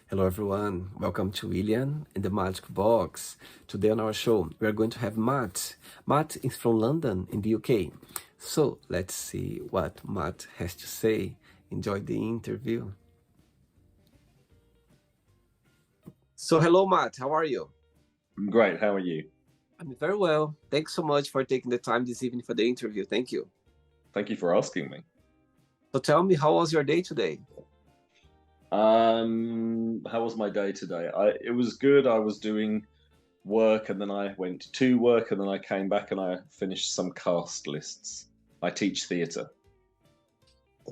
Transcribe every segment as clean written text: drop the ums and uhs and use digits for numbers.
Hello, everyone. Welcome to William and the Magic Box. Today on our show, we are going to have Matt. Matt is from London in the UK. So let's see what Matt has to say. Enjoy the interview. So, hello, Matt. How are you? I'm great. How are you? I'm very well. Thanks so much for taking the time this evening for the interview. Thank you. Thank you for asking me. So, tell me, how was your day today? How was my day today? It was good. I was doing work and then I went to work and then I came back and I finished some cast lists. I teach theatre.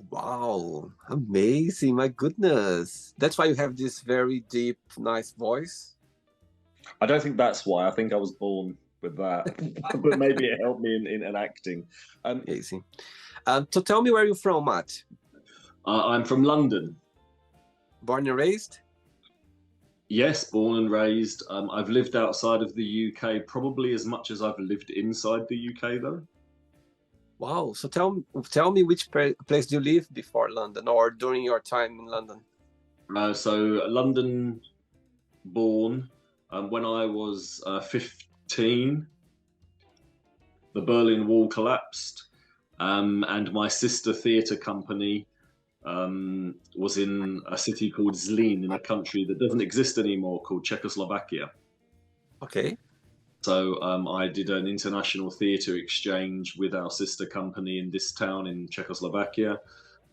Wow, amazing. My goodness. That's why you have this very deep, nice voice. I don't think that's why. I think I was born with that, but maybe it helped me in acting. Amazing. So tell me where you're from, Matt. I'm from London. Born and raised? Yes, born and raised. I've lived outside of the UK probably as much as I've lived inside the UK, though. Wow. So tell me which place do you live before London or during your time in London? So London born. When I was 15, the Berlin Wall collapsed, and my sister theatre company was in a city called Zlín in a country that doesn't exist anymore called Czechoslovakia. Okay. So I did an international theatre exchange with our sister company in this town in Czechoslovakia,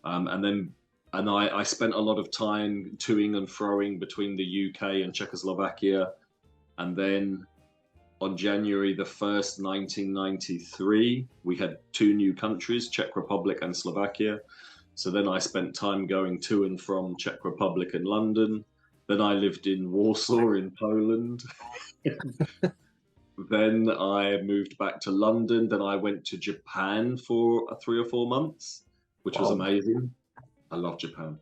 and I spent a lot of time toing and froing between the UK and Czechoslovakia, and then on January the 1st, 1993, we had two new countries, Czech Republic and Slovakia. So then I spent time going to and from Czech Republic and London. Then I lived in Warsaw in Poland. Then I moved back to London. Then I went to Japan for 3 or 4 months, which was Wow. amazing. I love Japan.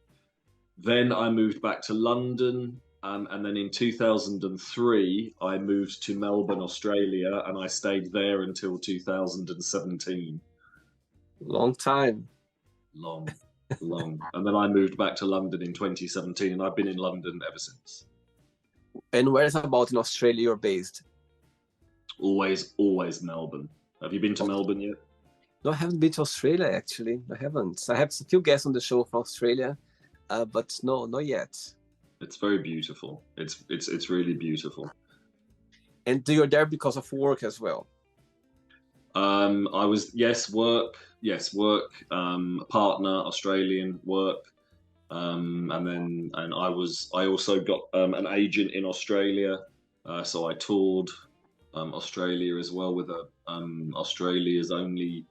Then I moved back to London. And then in 2003, I moved to Melbourne, Australia, and I stayed there until 2017. Long time. Long, long. And then I moved back to London in 2017, and I've been in London ever since. And where's about in Australia you're based? Always Melbourne. Have you been to Melbourne yet? No, I haven't been to Australia actually. I haven't. I have a few guests on the show from Australia, but no, not yet. It's very beautiful. It's really beautiful. And you're there because of work as well. I was work, partner, Australian work, and I also got an agent in Australia, so I toured Australia as well with Australia's only.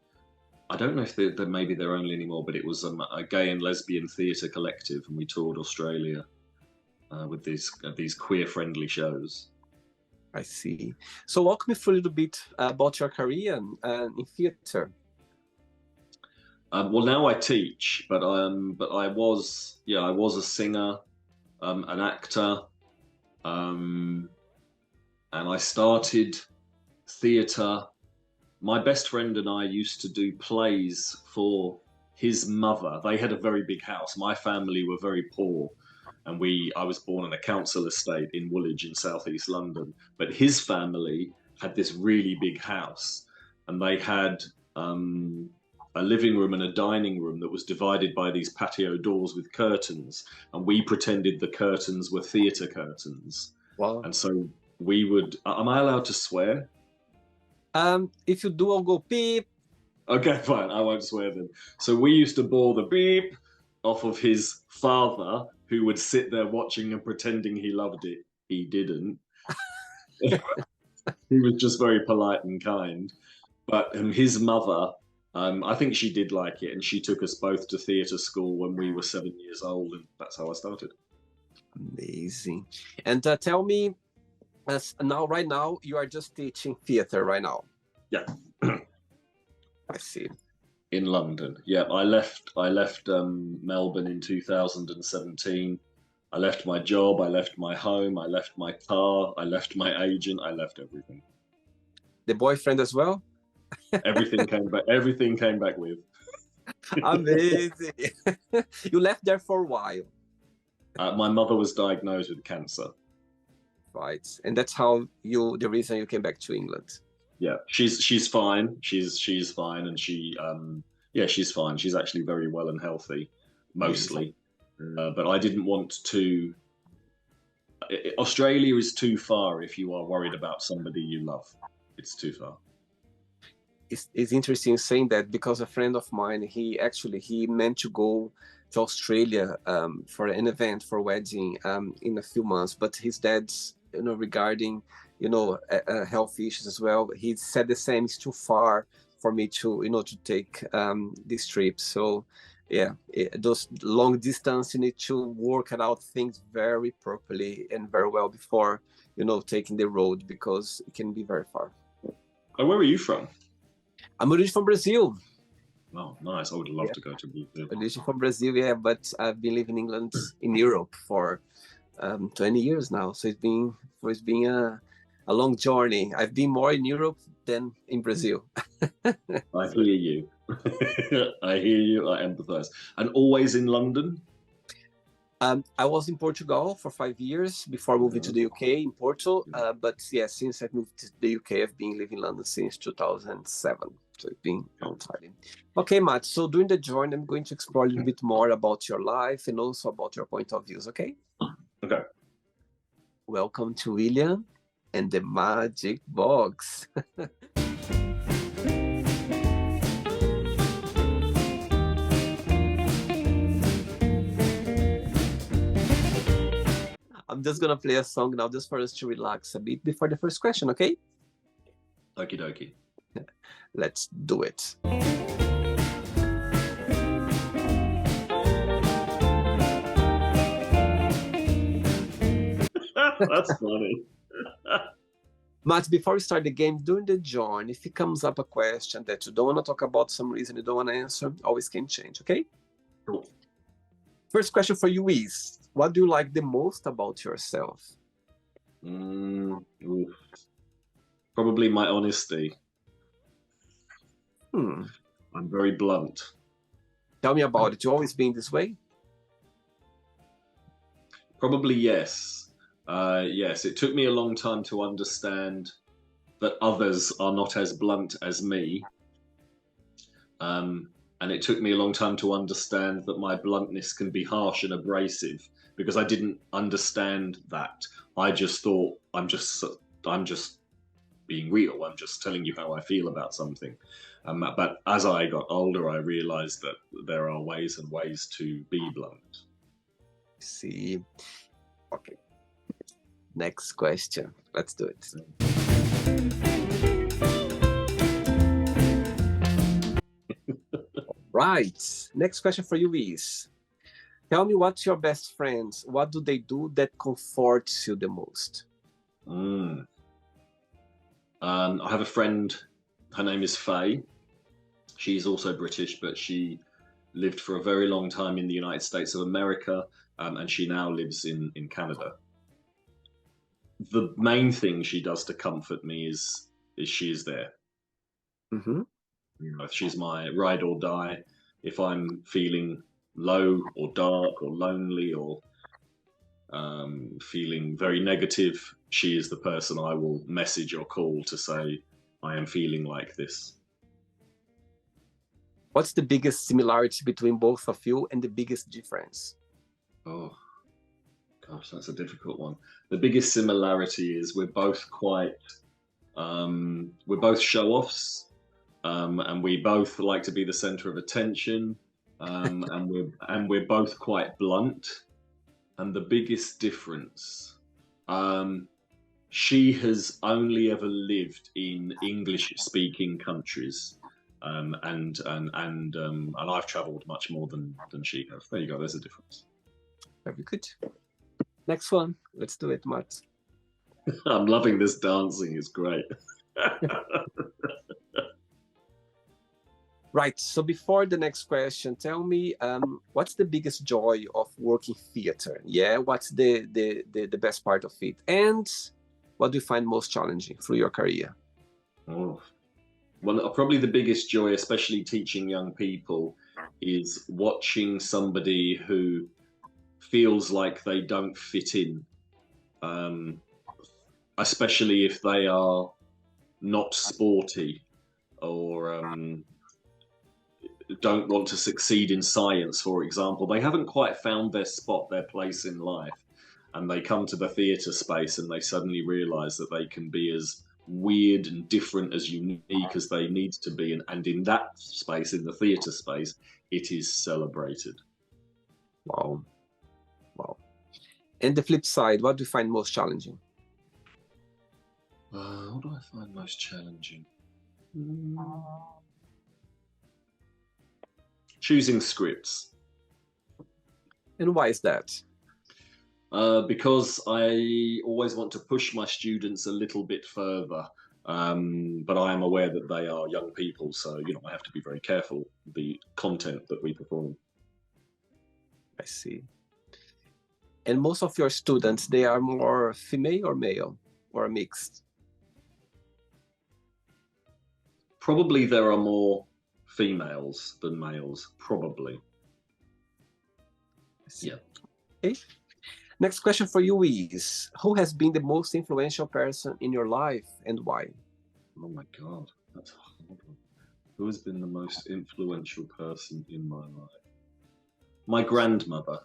I don't know if maybe they're only anymore, but it was a gay and lesbian theatre collective, and we toured Australia with these queer-friendly shows. I see. So walk me through a little bit about your career in theater. Well, now I teach, but I was a singer, an actor, and I started theatre. My best friend and I used to do plays for his mother. They had a very big house. My family were very poor, and I was born in a council estate in Woolwich in southeast London. But his family had this really big house, and they had a living room and a dining room that was divided by these patio doors with curtains, and we pretended the curtains were theatre curtains. Wow. And so we would. Am I allowed to swear? If you do, I'll go beep. Okay, fine. I won't swear then. So we used to bore the beep off of his father, who would sit there watching and pretending he loved it. He didn't. He was just very polite and kind. But his mother, I think she did like it, and she took us both to theatre school when we were 7 years old, and that's how I started. Amazing. And tell me, right now, you are just teaching theater right now. Yeah. I see. In London. Yeah, I left Melbourne in 2017. I left my job, I left my home, I left my car, I left my agent, I left everything. The boyfriend as well? Everything came back with. Amazing. You left there for a while. My mother was diagnosed with cancer. Right. And that's the reason you came back to England. Yeah, she's fine. She's fine, and yeah, she's fine. She's actually very well and healthy, Amazing. mostly. But I didn't want to. Australia is too far if you are worried about somebody you love. It's too far. It's interesting saying that because a friend of mine, he meant to go to Australia for an event for a wedding in a few months, but his dad's regarding health issues as well. He said the same. It's too far for me to take this trip. So yeah, those long distance, you need to work out things very properly and very well before taking the road, because it can be very far. Oh, where are you from? I'm originally from Brazil. Oh, nice. I would love to go to Brazil. Originally from Brazil, yeah, but I've been living in England, in Europe, for 20 years now. So it's been a long journey. I've been more in Europe than in Brazil. I hear you. I hear you. I empathize. And always in London? I was in Portugal for 5 years before moving to the UK, in Porto. But yeah, since I moved to the UK, I've been living in London since 2007. So it's been a long time. Okay, Matt. So during the journey, I'm going to explore a little bit more about your life and also about your point of views. Okay. Okay. Welcome to William and the Magic Box. I'm just gonna play a song now just for us to relax a bit before the first question, okay? Okie dokie. Let's do it. That's funny. Matt, before we start the game, during the join, if it comes up a question that you don't want to talk about, some reason you don't want to answer, always can change, okay? Cool. First question for you is, what do you like the most about yourself? Probably my honesty. I'm very blunt. Tell me about it. You always been this way? Probably yes. Yes, it took me a long time to understand that others are not as blunt as me. And it took me a long time to understand that my bluntness can be harsh and abrasive, because I didn't understand that. I just thought I'm just being real. I'm just telling you how I feel about something. But as I got older, I realized that there are ways and ways to be blunt. See. Okay. Next question. Let's do it. Right. Next question for you is, tell me, what's your best friends? What do they do that comforts you the most? I have a friend, her name is Faye. She's also British, but she lived for a very long time in the United States of America, and she now lives in Canada. The main thing she does to comfort me is she is there. Mm-hmm. She's my ride or die. If I'm feeling low or dark or lonely or feeling very negative, she is the person I will message or call to say, I am feeling like this. What's the biggest similarity between both of you and the biggest difference? Oh, gosh, that's a difficult one. The biggest similarity is we're both show-offs, and we both like to be the center of attention, and we're both quite blunt. And the biggest difference, she has only ever lived in English-speaking countries, and I've travelled much more than she has. There you go. There's a difference. Very good. Next one. Let's do it, Matt. I'm loving this dancing. It's great. Right. So before the next question, tell me, what's the biggest joy of working theater? Yeah. What's the best part of it? And what do you find most challenging through your career? Oh. Well, probably the biggest joy, especially teaching young people, is watching somebody who feels like they don't fit in, especially if they are not sporty or don't want to succeed in science, for example. They haven't quite found their spot, their place in life. And they come to the theatre space and they suddenly realize that they can be as weird and different, as unique as they need to be. And in that space, in the theatre space, it is celebrated. Wow. Wow. And the flip side, what do you find most challenging? What do I find most challenging? Choosing scripts. And why is that? Because I always want to push my students a little bit further. But I am aware that they are young people, so I have to be very careful with the content that we perform. I see. And most of your students, they are more female or male, or mixed? Probably there are more females than males, probably. Yeah. Okay. Next question for you is, who has been the most influential person in your life and why? Oh my God, that's a hard one. Who has been the most influential person in my life? My grandmother.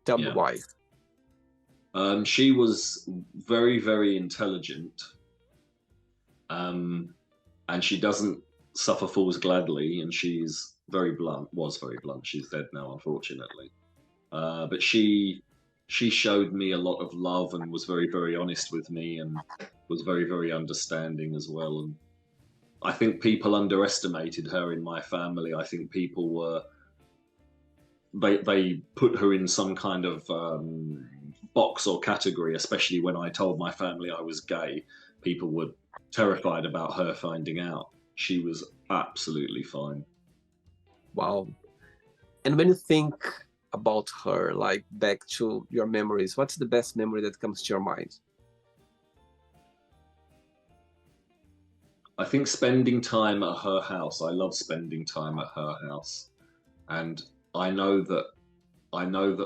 Tell me why. She was very, very intelligent. And she doesn't suffer fools gladly, and she's very blunt, was very blunt. She's dead now, unfortunately. But she showed me a lot of love and was very, very honest with me and was very, very understanding as well. And I think people underestimated her in my family. I think people were, they put her in some kind of box or category, especially when I told my family I was gay. People were terrified about her finding out. She was absolutely fine. Wow. And when you think about her, like back to your memories, what's the best memory that comes to your mind? I think spending time at her house. I love spending time at her house. And I know that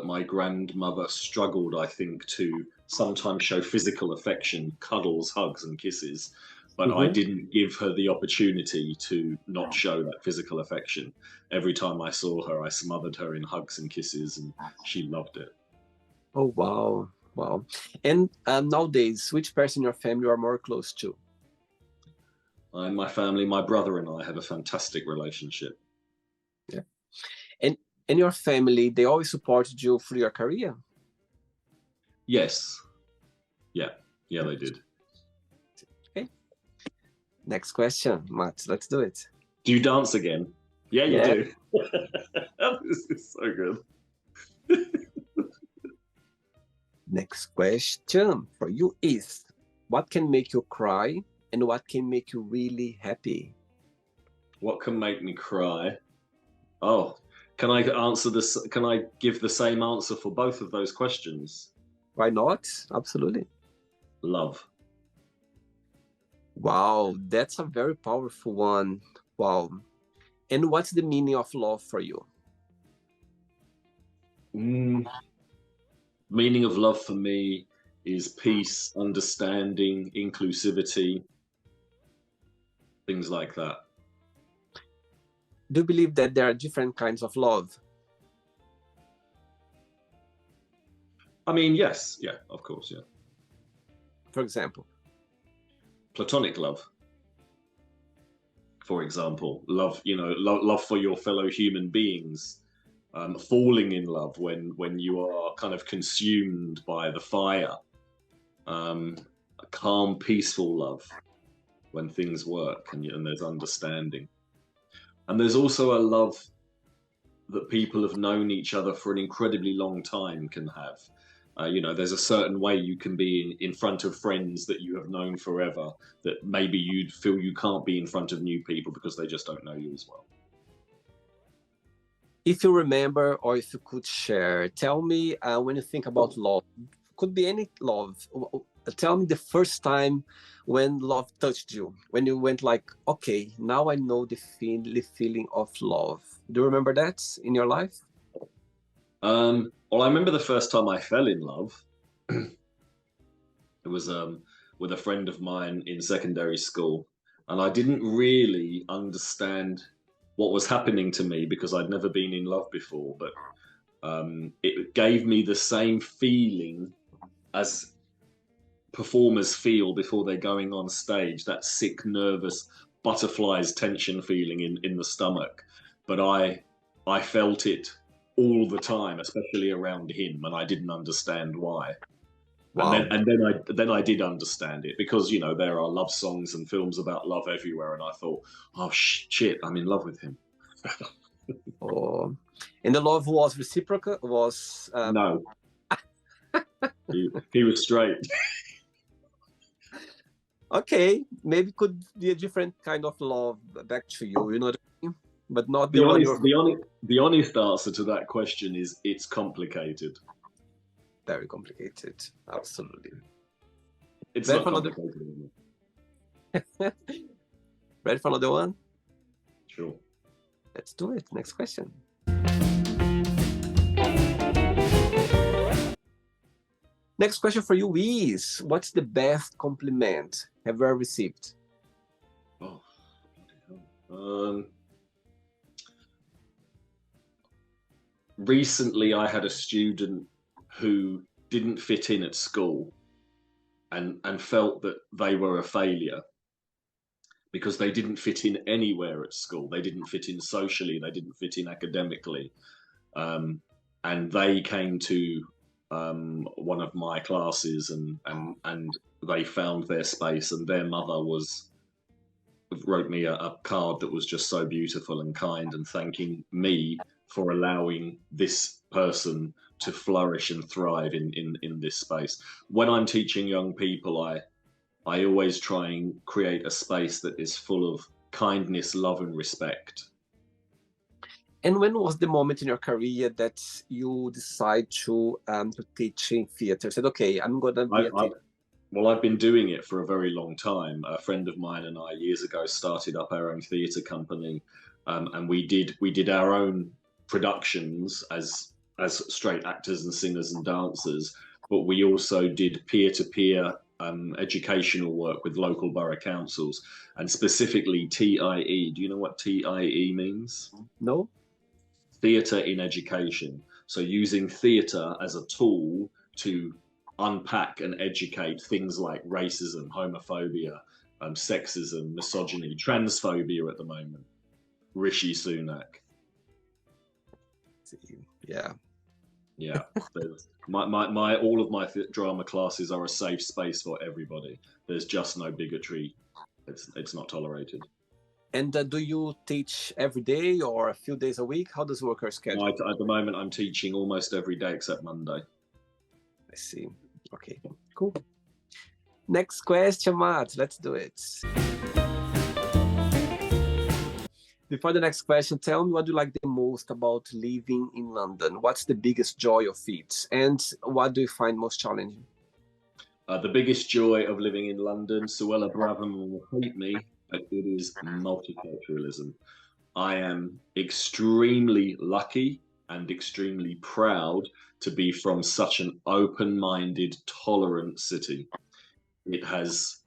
my grandmother struggled, I think, to sometimes show physical affection, cuddles, hugs, and kisses. But I didn't give her the opportunity to not show that physical affection. Every time I saw her, I smothered her in hugs and kisses, and she loved it. Oh, wow. Wow. And nowadays, which person in your family you are more close to? In my family, my brother and I have a fantastic relationship. Yeah. And in your family, they always supported you through your career? Yes. Yeah, they did. Okay. Next question, Matt. Let's do it. Do you dance again? Yeah, you do. This is so good. Next question for you is, what can make you cry and what can make you really happy? What can make me cry? Oh, can I answer this? Can I give the same answer for both of those questions? Why not? Absolutely. Love. Wow, that's a very powerful one. Wow. And what's the meaning of love for you? Meaning of love for me is peace, understanding, inclusivity, things like that. Do you believe that there are different kinds of love? I mean, yes. Yeah, of course, yeah. For example? Platonic love. For example, love, love for your fellow human beings. Falling in love when you are kind of consumed by the fire. A calm, peaceful love when things work and there's understanding. And there's also a love that people have known each other for an incredibly long time can have. There's a certain way you can be in front of friends that you have known forever that maybe you'd feel you can't be in front of new people because they just don't know you as well. If you remember, or if you could share, tell me when you think about love, could be any love. Tell me the first time when love touched you, when you went like, okay, now I know the feeling of love. Do you remember that in your life? Well, I remember the first time I fell in love. It was with a friend of mine in secondary school, and I didn't really understand what was happening to me because I'd never been in love before. But it gave me the same feeling as performers feel before they're going on stage, that sick, nervous butterflies tension feeling in the stomach. But I felt it all the time, especially around him, and I didn't understand why. Wow. Then I did understand it because there are love songs and films about love everywhere, and I thought, oh shit, I'm in love with him. Oh, and the love was reciprocal. Was No, he was straight. okay. Maybe could be a different kind of love back to you. You know what I mean? But not the The one honest, you're. the honest, the honest answer to that question is it's complicated. Very complicated. Absolutely. It's Ready not for another? complicated. Ready for another one? Sure. Let's do it. Next question. Next question for you is, what's the best compliment have you ever received? Oh, bloody hell. Recently, I had a student who didn't fit in at school and felt that they were a failure because they didn't fit in anywhere at school. They didn't fit in socially. They didn't fit in academically. And they came to one of my classes and they found their space. And their mother wrote me a card that was just so beautiful and kind and thanking me for allowing this person to flourish and thrive in this space. When I'm teaching young people, I always try and create a space that is full of kindness, love, and respect. And when was the moment in your career that you decide to teach in theater? Said, okay, I'm gonna be a teacher. Well, I've been doing it for a very long time. A friend of mine and I years ago started up our own theatre company, and we did our own productions as straight actors and singers and dancers. But we also did peer-to-peer educational work with local borough councils, and specifically TIE. Do you know what TIE means? No? Theatre in education. So using theatre as a tool to unpack and educate things like racism, homophobia, sexism, misogyny, transphobia at the moment. Rishi Sunak. Yeah. Yeah. My all of my drama classes are a safe space for everybody. There's just no bigotry. It's not tolerated. And do you teach every day or a few days a week? How does work your schedule? At the moment, I'm teaching almost every day except Monday. I see. Okay, cool. Next question, Matt. Let's do it. Before the next question, tell me what you like the most about living in London. What's the biggest joy of it? And what do you find most challenging? The biggest joy of living in London, Suella Braverman will hate me, but it is multiculturalism. I am extremely lucky and extremely proud to be from such an open-minded, tolerant city. It has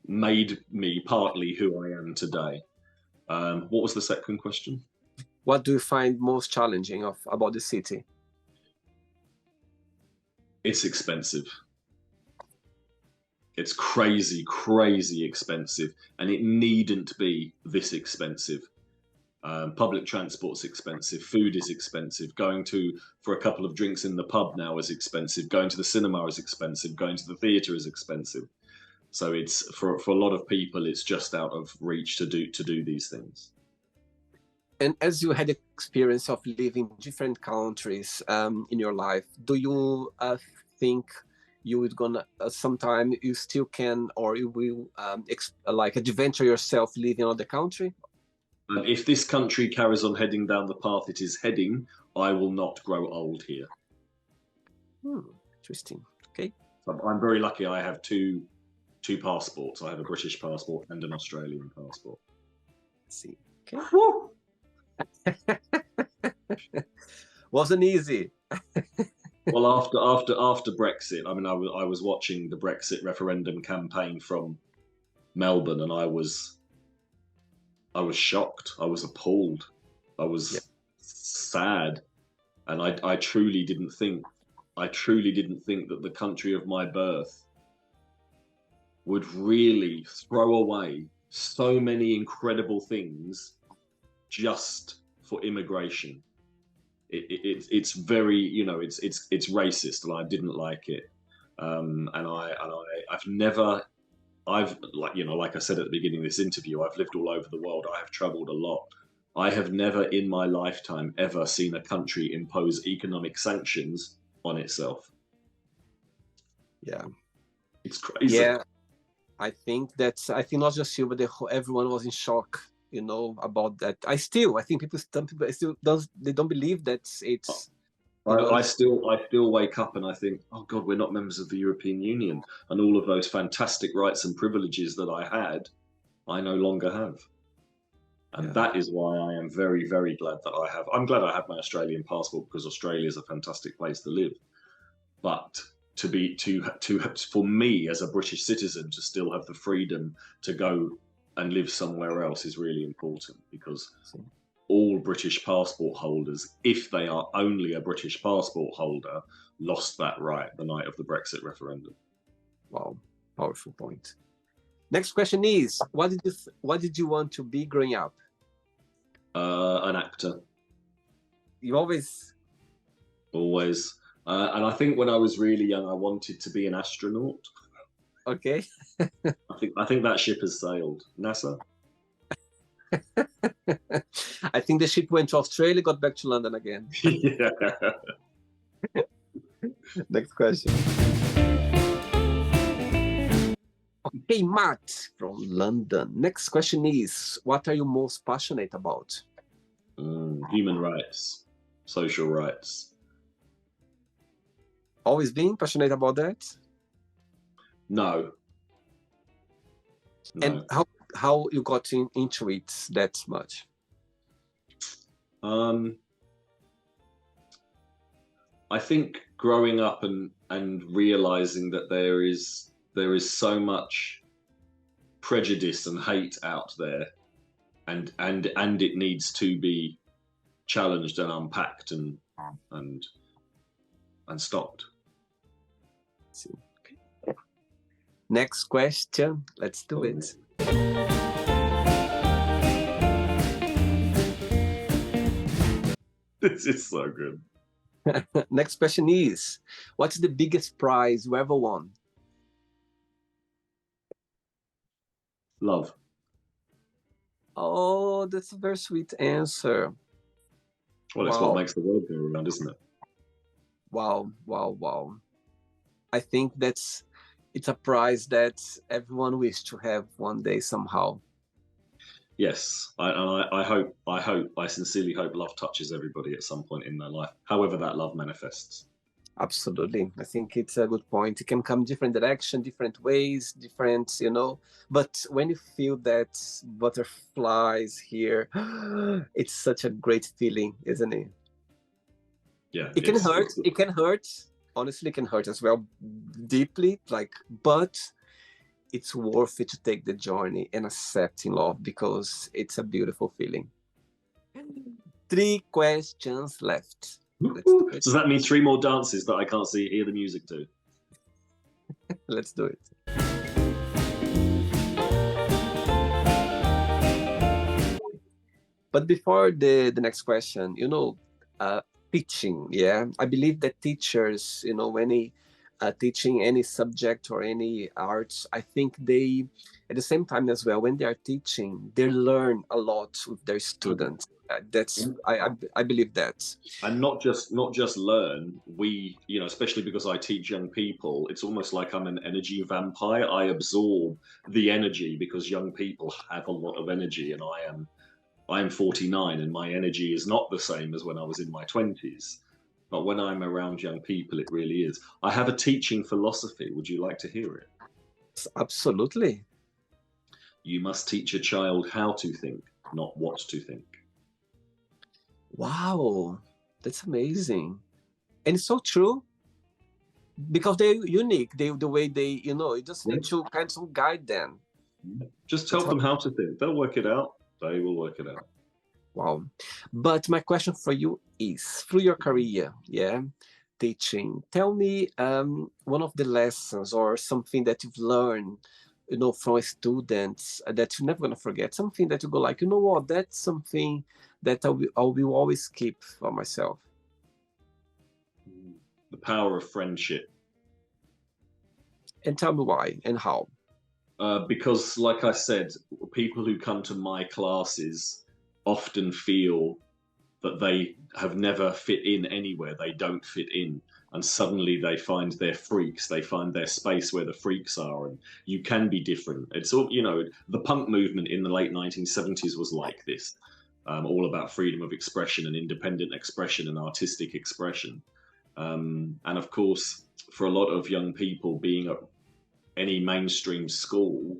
made me partly who I am today. What was the second question? What do you find most challenging about the city? It's expensive. It's crazy, crazy expensive, and it needn't be this expensive. Public transport's expensive, food is expensive, going for a couple of drinks in the pub now is expensive, going to the cinema is expensive, going to the theatre is expensive. So it's for a lot of people, it's just out of reach to do these things. And as you had the experience of living in different countries in your life, do you think you would gonna sometime you still can, or you will like adventure yourself living in other country? If this country carries on heading down the path it is heading, I will not grow old here. Interesting. Okay. I'm very lucky. I have two passports. I have a British passport and an Australian passport. Let's see. Okay. Wasn't easy. Well, after Brexit, I mean, I was watching the Brexit referendum campaign from Melbourne, and I was shocked. I was appalled. I Yeah. was sad, and I truly didn't think. I truly didn't think that the country of my birth would really throw away so many incredible things just for immigration. It's very, you know, it's racist, and I didn't like it. I've never, I've like, you know, like I said at the beginning of this interview, I've lived all over the world. I have traveled a lot. I have never in my lifetime ever seen a country impose economic sanctions on itself. Yeah. It's crazy. Yeah. I think not just you, but everyone was in shock, about that. I think some people still they don't believe that it's, you know, I still wake up and I think, oh God, we're not members of the European Union, and all of those fantastic rights and privileges that I had, I no longer have. And yeah, that is why I am very, very glad that I'm glad I have my Australian passport, because Australia is a fantastic place to live. But for me as a British citizen to still have the freedom to go and live somewhere else is really important, because all British passport holders, if they are only a British passport holder, lost that right the night of the Brexit referendum. wow, powerful point. Next question is, what did you want to be growing up? An actor, You always always. And I think when I was really young, I wanted to be an astronaut. okay. I think that ship has sailed. NASA. I think the ship went to Australia, got back to London again. Yeah. Next question. Okay, Matt from London. Next question is, what are you most passionate about? Human rights, social rights. Always been passionate about that? No. And how you got into it that much? I think growing up and realizing that there is so much prejudice and hate out there, and it needs to be challenged and unpacked and stopped. Okay. Next question. Let's do it. This is so good. Next question is, what's the biggest prize you ever won? Love. Oh, that's a very sweet answer. Well, it's what makes the world go around, isn't it? Wow, wow, wow. I think it's a prize that everyone wishes to have one day somehow. Yes, I sincerely hope love touches everybody at some point in their life, however that love manifests. Absolutely. I think it's a good point. It can come different direction, different ways, different, but when you feel that butterflies here, it's such a great feeling, isn't it? Yeah. It can hurt. It can hurt. Honestly, it can hurt as well, deeply, but it's worth it to take the journey and accepting love, because it's a beautiful feeling. 3 questions left. Does that mean 3 more dances that I can't hear the music to? Let's do it. But before the next question, teaching, yeah, I believe that teachers, any teaching any subject or any arts, I think they, at the same time as well, when they are teaching, they learn a lot with their students. I believe that. And not just learn. We, especially because I teach young people, it's almost like I'm an energy vampire. I absorb the energy because young people have a lot of energy, and I am 49, and my energy is not the same as when I was in my 20s. But when I'm around young people, it really is. I have a teaching philosophy. Would you like to hear it? Absolutely. You must teach a child how to think, not what to think. Wow. That's amazing. And it's so true because they're unique. The way they, you just need Yes. to kind of guide them. Just That's tell how, them how to think. They'll work it out. They will work it out. wow. But my question for you is, through your career, yeah, teaching, tell me one of the lessons or something that you've learned, from students that you're never gonna forget. Something that you go like, you know what, that's something that I will always keep for myself. The power of friendship. And tell me why and how. Because, like I said, people who come to my classes often feel that they have never fit in anywhere. They don't fit in. And suddenly they find their freaks. They find their space where the freaks are. And you can be different. It's all, the punk movement in the late 1970s was like this, all about freedom of expression and independent expression and artistic expression. And of course, for a lot of young people being at any mainstream school,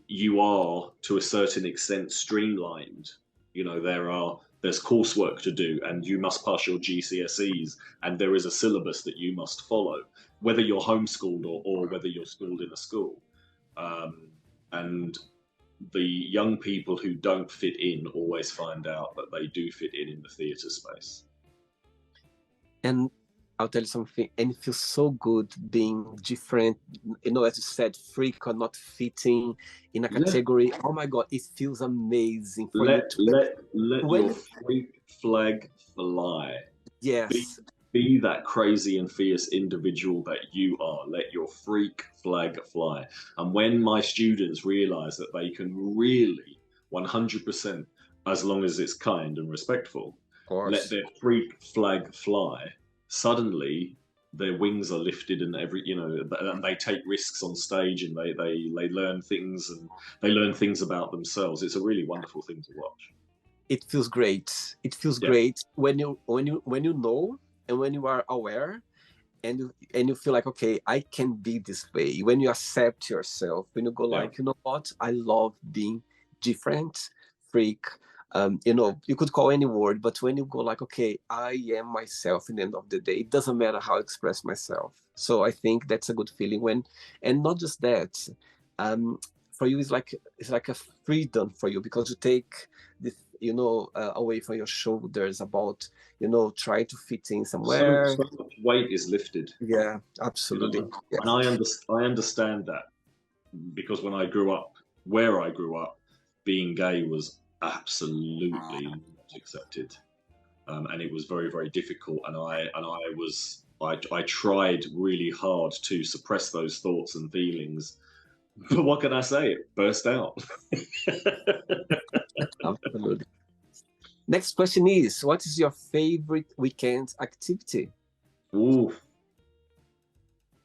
you are to a certain extent streamlined. There's coursework to do, and you must pass your GCSEs, and there is a syllabus that you must follow, whether you're homeschooled or whether you're schooled in a school. And the young people who don't fit in always find out that they do fit in the theatre space. And I'll tell you something, and it feels so good being different, as you said, freak or not fitting in a Yeah. category. Oh my God, it feels amazing for you Let to let let your when freak flag fly. Be yes, be that crazy and fierce individual that you are. Let your freak flag fly. And when my students realize that they can really 100%, as long as it's kind and respectful, of let course. their freak flag fly, suddenly their wings are lifted and and they take risks on stage and they learn things and they learn things about themselves. It's a really wonderful thing to watch. It feels great. It feels Yeah. great when you know and when you are aware and you feel like, okay, I can be this way. When you accept yourself, when you go Yeah. like, you know what, I love being different, freak. You could call any word, but when you go like, okay, I am myself. In the end of the day, it doesn't matter how I express myself. So I think that's a good feeling and not just that. For you, it's like a freedom for you because you take this, away from your shoulders about trying to fit in So somewhere. so much weight is lifted, Yeah, absolutely. Yeah. and I understand that because when I grew up, where I grew up, being gay was absolutely not accepted, and it was very very difficult. And I tried really hard to suppress those thoughts and feelings, but what can I say? It burst out. Absolutely. Next question is, what is your favorite weekend activity? Ooh.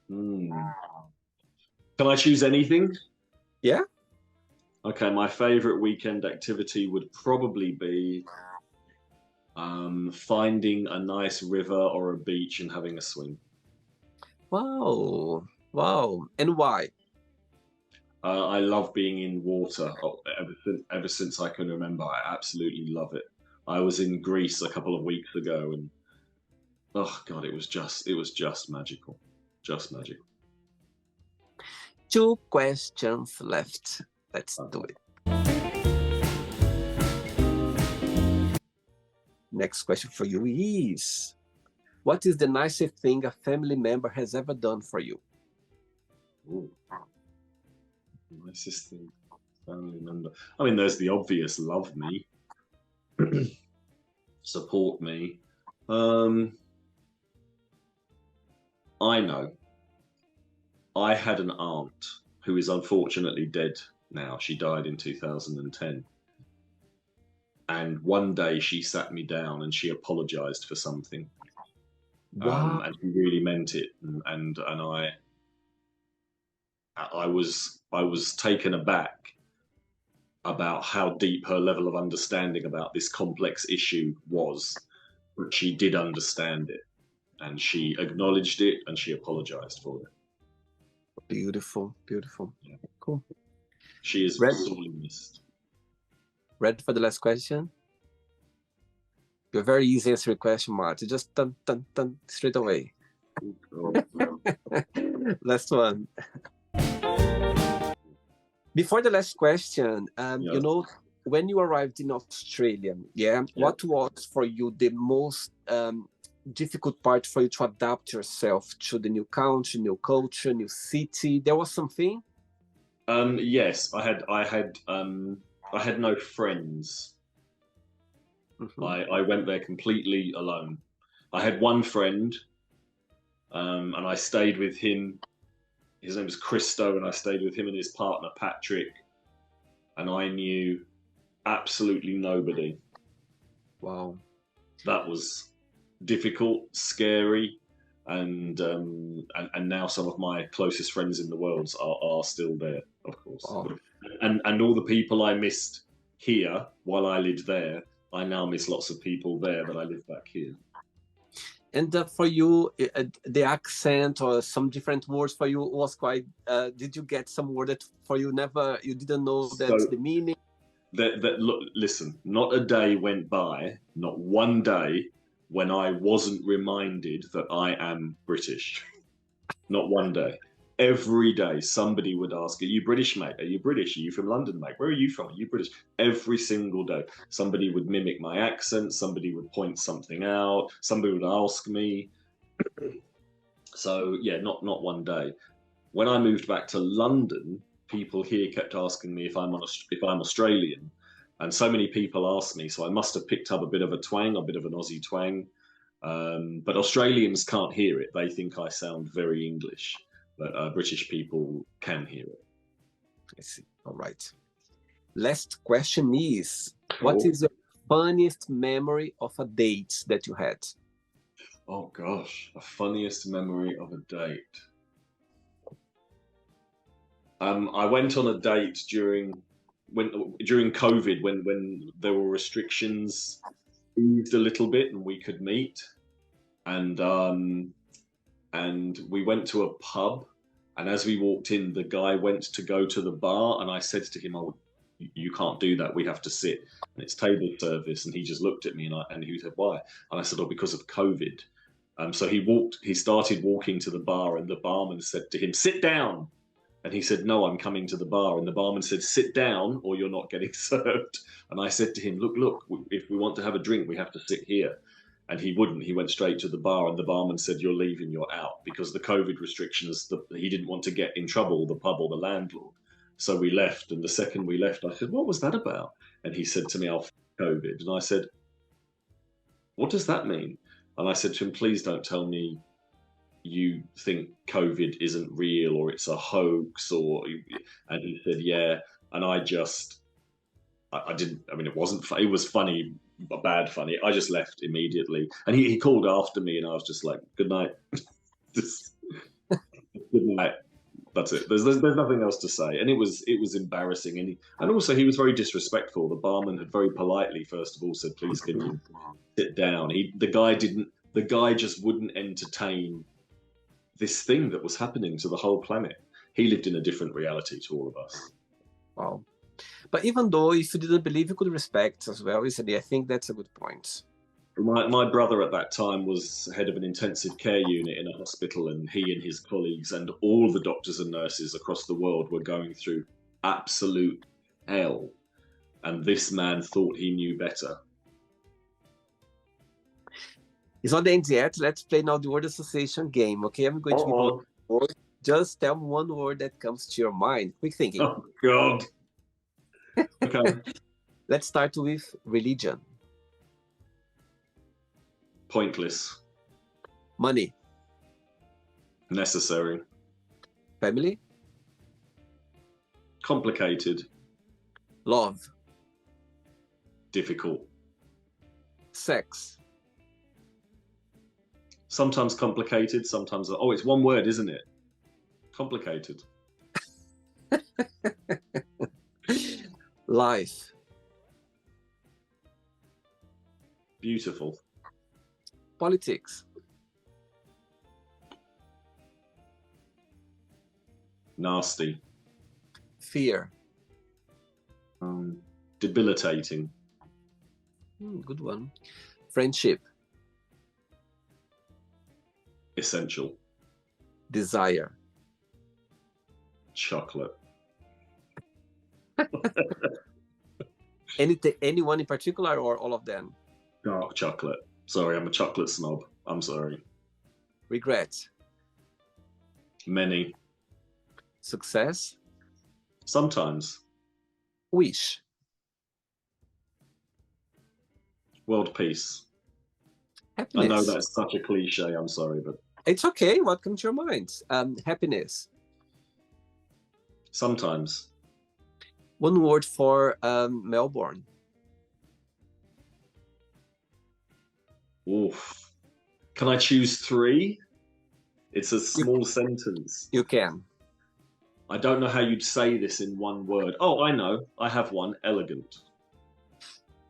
Hmm. Can I choose anything? Yeah. Okay, my favorite weekend activity would probably be finding a nice river or a beach and having a swim. Wow. Wow. And why? I love being in water ever since I can remember. I absolutely love it. I was in Greece a couple of weeks ago, and oh god, it was just magical, just magical. Two questions left. Let's do Okay. it. Next question for you is, what is the nicest thing a family member has ever done for you? Ooh, nicest thing, family member. I mean, there's the obvious: love me, support me. Um, I know. I had an aunt who is unfortunately dead now. She died in 2010. And one day she sat me down and she apologized for something. Wow. And she really meant it. And I was taken aback about how deep her level of understanding about this complex issue was. But she did understand it and she acknowledged it and she apologized for it. Beautiful. Beautiful. Yeah. Cool. She is Ready? sorely missed. Ready for the last question? You're very easy answering question, Matt. Just dun, dun, dun, straight away. Oh, no. Last one. Before the last question, Yeah. when you arrived in Australia, what was for you the most difficult part for you to adapt yourself to the new country, new culture, new city? There was something? Yes, I had no friends. I went there completely alone. I had one friend, and I stayed with him. His name was Christo, and I stayed with him and his partner Patrick. And I knew absolutely nobody. Wow. That was difficult, scary, and now some of my closest friends in the world are still there, of course. Wow. And all the people I missed here while I lived there, I now miss lots of people there that I live back here. And for you, the accent or some different words for you was quite. Did you get some word that for you you didn't know that So the meaning? look, listen, not a day went by, not one day, when I wasn't reminded that I am British. Not one day. Every day, somebody would ask, "Are you British, mate? Are you British? Are you from London, mate? Where are you from? Are you British?" Every single day, somebody would mimic my accent. Somebody would point something out. Somebody would ask me. So yeah, not one day. When I moved back to London, people here kept asking me if I'm Australian, and so many people asked me. So I must have picked up a bit of a twang, a bit of an Aussie twang. But Australians can't hear it. They think I sound very English, but British people can hear it. I see. All right. Last question is, what is your funniest memory of a date that you had? Oh gosh, a funniest memory of a date. I went on a date during COVID when there were restrictions eased a little bit and we could meet, and we went to a pub, and as we walked in, the guy went to go to the bar, and I said to him, "Oh, you can't do that. We have to sit, and it's table service." And he just looked at me, and he said, "Why?" And I said, "Oh, because of COVID." So he started walking to the bar, and the barman said to him, "Sit down." And he said, "No, I'm coming to the bar." And the barman said, "Sit down or you're not getting served." And I said to him, look, if we want to have a drink, we have to sit here. And he wouldn't. He went straight to the bar, and the barman said, "You're leaving, you're out," because the COVID restrictions, he didn't want to get in trouble, the pub or the landlord. So we left. And the second we left, I said, "What was that about?" And he said to me, "Oh, COVID." And I said, "What does that mean?" And I said to him, "Please don't tell me you think COVID isn't real or it's a hoax," and he said, "Yeah." And I didn't, I mean, it was funny, but bad funny. I just left immediately. And he called after me, and I was just like, "Good night." Just, good night. That's it. There's nothing else to say. And it was embarrassing. And also he was very disrespectful. The barman had very politely, first of all, said, "Please, can you sit down?" The guy just wouldn't entertain this thing that was happening to the whole planet. He lived in a different reality to all of us. Wow. But even though if you didn't believe, you could respect as well, isn't it? I think that's a good point. My brother at that time was head of an intensive care unit in a hospital, and he and his colleagues and all the doctors and nurses across the world were going through absolute hell. And this man thought he knew better. It's not the end yet. Let's play now the word association game, okay? I'm going to give you a word. Just tell me one word that comes to your mind. Quick thinking. Oh, God. Okay. Let's start with religion. Pointless. Money. Necessary. Family. Complicated. Love. Difficult. Sex. Sometimes complicated, sometimes, oh, it's one word, isn't it? Complicated. Life. Beautiful. Politics. Nasty. Fear. Debilitating. Good one. Friendship. Essential. Desire. Chocolate. Anyone in particular or all of them? Dark chocolate. Sorry, I'm a chocolate snob. I'm sorry. Regret. Many. Success. Sometimes. Wish. World peace. Happiness. I know that's such a cliche. I'm sorry, but it's okay. What comes to your mind? Happiness. sometimes. One word for Melbourne. Oof. Can I choose 3? It's a small sentence. You can. I don't know how you'd say this in one word. Oh, I know. I have one. Elegant.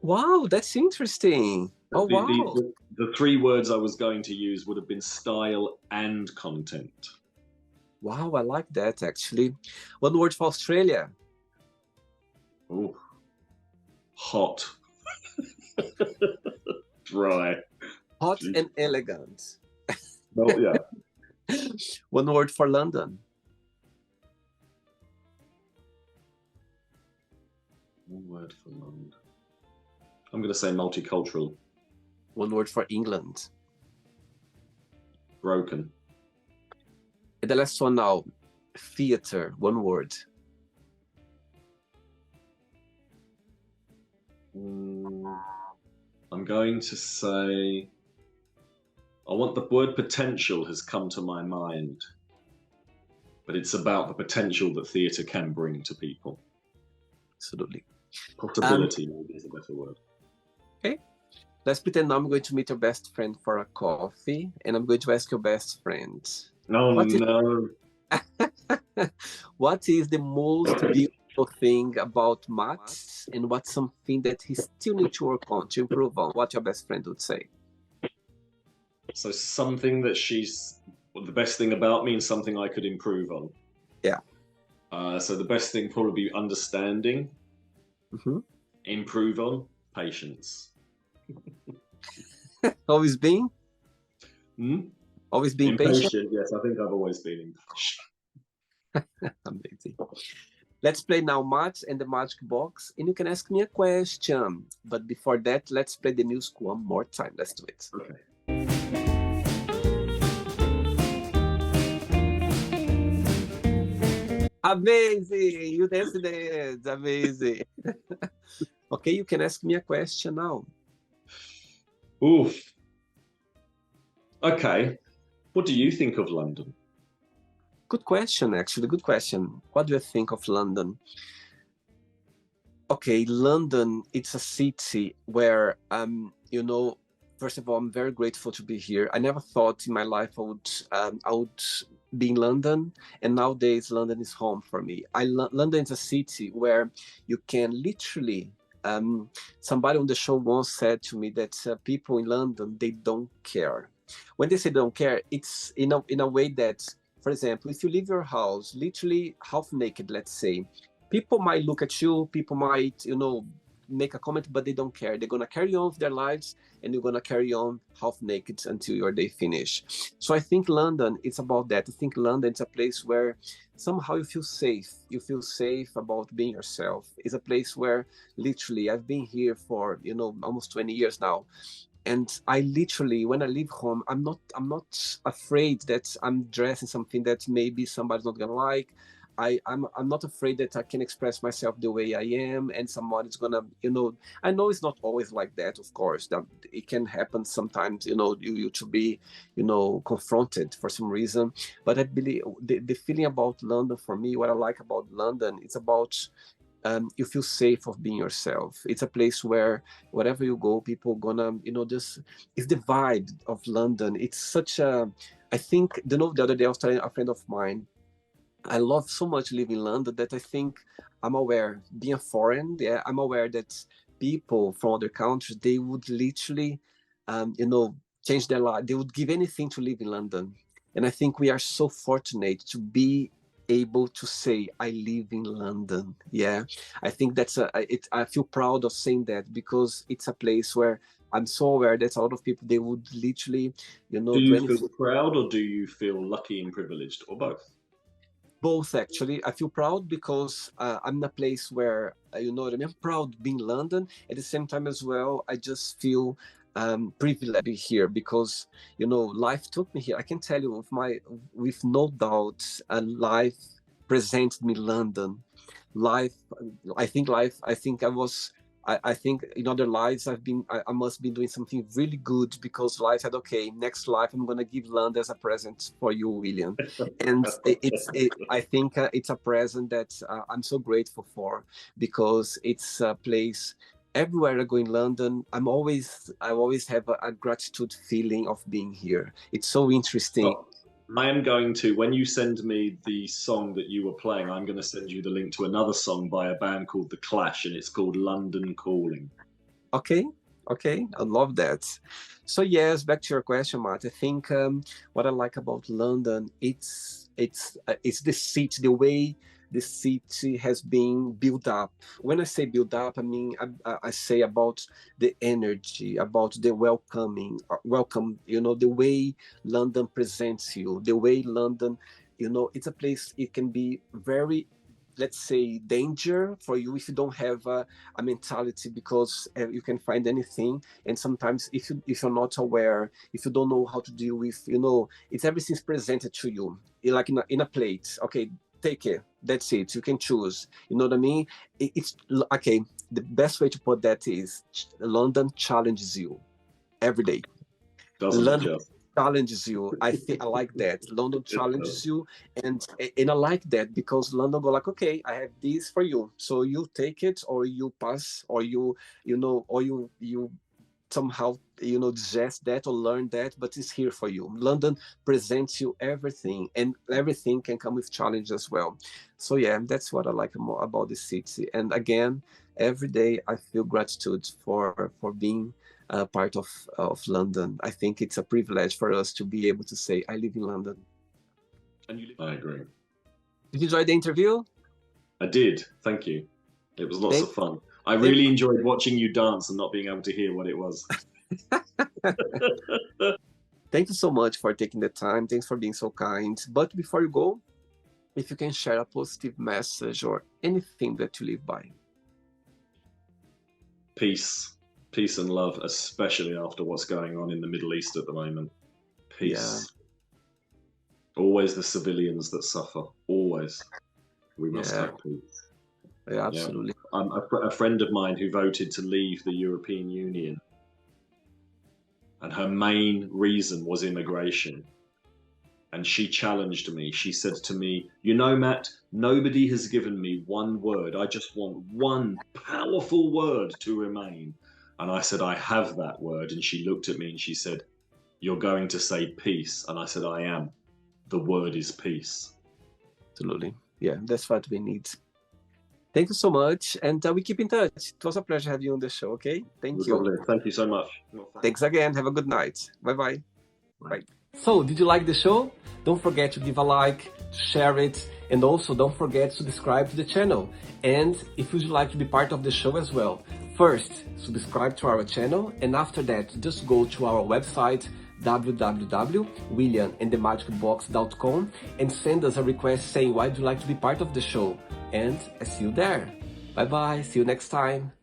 Wow, that's interesting. Oh, wow. The 3 words I was going to use would have been style and content. Wow, I like that, actually. One word for Australia. Ooh. Hot. Dry. Hot Jeez. and elegant. Well, yeah. One word for London. One word for London. I'm going to say multicultural. One word for England. Broken. And the last one now, theater. One word. I'm going to say, I want the word potential has come to my mind, but it's about the potential that theatre can bring to people. Absolutely. Possibility maybe is a better word. Okay. Let's pretend now I'm going to meet your best friend for a coffee, and I'm going to ask your best friend. No, no. What is the most beautiful thing about Matt, and what's something that he still needs to work on, to improve on? What your best friend would say? So something that the best thing about me and something I could improve on. Yeah. So the best thing probably be understanding, improve on, patience. Always being? Always being impatient. patient? Yes, I think I've always been impatient. Amazing. Let's play now Matt and the Magic Box, and you can ask me a question. But before that, let's play the music one more time. Let's do it. Okay. Amazing! You danced it. Amazing. Okay, you can ask me a question now. Oof. Okay. What do you think of London? Good question, actually. Good question. What do you think of London? Okay, London, it's a city where, first of all, I'm very grateful to be here. I never thought in my life I would be in London, and nowadays London is home for me. London is a city where you can literally, somebody on the show once said to me that people in London, they don't care. When they say they don't care, it's in a way that, for example, if you leave your house literally half naked, let's say, people might look at you, people might, make a comment, but they don't care. They're going to carry on with their lives, and you're going to carry on half naked until your day finish. So I think London, it's about that. I think London is a place where somehow you feel safe. You feel safe about being yourself. It's a place where literally I've been here for, almost 20 years now. And I literally, when I leave home, I'm not afraid that I'm dressing something that maybe somebody's not gonna like. I'm not afraid that I can express myself the way I am, and somebody's gonna, I know it's not always like that, of course. That it can happen sometimes, you to be, confronted for some reason. But I believe the feeling about London for me, what I like about London, it's about you feel safe of being yourself. It's a place where wherever you go, people gonna, just, it's the vibe of London. It's such a, I think, the other day I was telling a friend of mine, I love so much living in London that I think I'm aware, being foreign, I'm aware that people from other countries, they would literally, change their life. They would give anything to live in London. And I think we are so fortunate to be able to say I live in London. I think that's I feel proud of saying that, because it's a place where I'm so aware that a lot of people, they would literally, you know, Do do you anything. feel proud or do you feel lucky and privileged, or both? Both, actually. I feel proud because I'm in a place where, you know what I mean? I'm proud being London. At the same time as well, I just feel privileged here because, you know, life took me here. I can tell you with no doubt, life presented me London. Life, I think I think in other lives I must be doing something really good because life said, okay, next life I'm gonna give London as a present for you, William. And I think it's a present that I'm so grateful for because it's a place. Everywhere I go in London, I always have a gratitude feeling of being here. It's so interesting. Well, I am going to, when you send me the song that you were playing, I'm going to send you the link to another song by a band called The Clash, and it's called London Calling. Okay, okay, I love that. So yes, back to your question, Matt. I think what I like about London, it's the city, the way the city has been built up. When I say built up, I mean I say about the energy, about the welcome. You know, the way London presents you, the way London, you know, it's a place. It can be very, let's say, danger for you if you don't have a mentality because you can find anything. And sometimes if you're not aware, if you don't know how to deal with, you know, it's everything's presented to you like in a plate. Okay, take it, that's it, you can choose, you know what I mean. It's okay, the best way to put that is London challenges you every day. Doesn't it London just? challenges you. I think I like that. London It does. challenges you, and I like that because London go like, okay, I have this for you, so you take it or you pass or you know or you somehow, you know, digest that or learn that, but it's here for you. London presents you everything, and everything can come with challenge as well. So yeah, that's what I like more about the city. And again, every day I feel gratitude for being part of London. I think it's a privilege for us to be able to say I live in London. And you live. I agree. Did you enjoy the interview? I did. Thank you. It was lots Thank, of fun. I thank, really enjoyed watching you dance and not being able to hear what it was. thank you so much for taking the time. Thanks for being so kind. But before you go, if you can share a positive message or anything that you live by. Peace. Peace and love, especially after what's going on in the Middle East at the moment. Yeah, Peace. Always the civilians that suffer. Always. We must yeah, have peace. yeah, Yeah. absolutely. A friend of mine who voted to leave the European Union, and her main reason was immigration. And she challenged me. She said to me, you know, Matt, nobody has given me one word. I just want one powerful word to remain. And I said, I have that word. And she looked at me and she said, you're going to say peace. And I said, I am. The word is peace. Absolutely. Yeah, that's what we need. Thank you so much. And we keep in touch. It was a pleasure having you on the show. Okay. Thank you. Lovely. Thank you so much. Thanks again. Have a good night. Bye-bye. Bye. So, did you like the show? Don't forget to give a like, to share it, and also don't forget to subscribe to the channel. And if you'd like to be part of the show as well, first, subscribe to our channel, and after that, just go to our website, www.williamandthemagicbox.com, and send us a request saying why you'd like to be part of the show. And I see you there. Bye-bye. See you next time.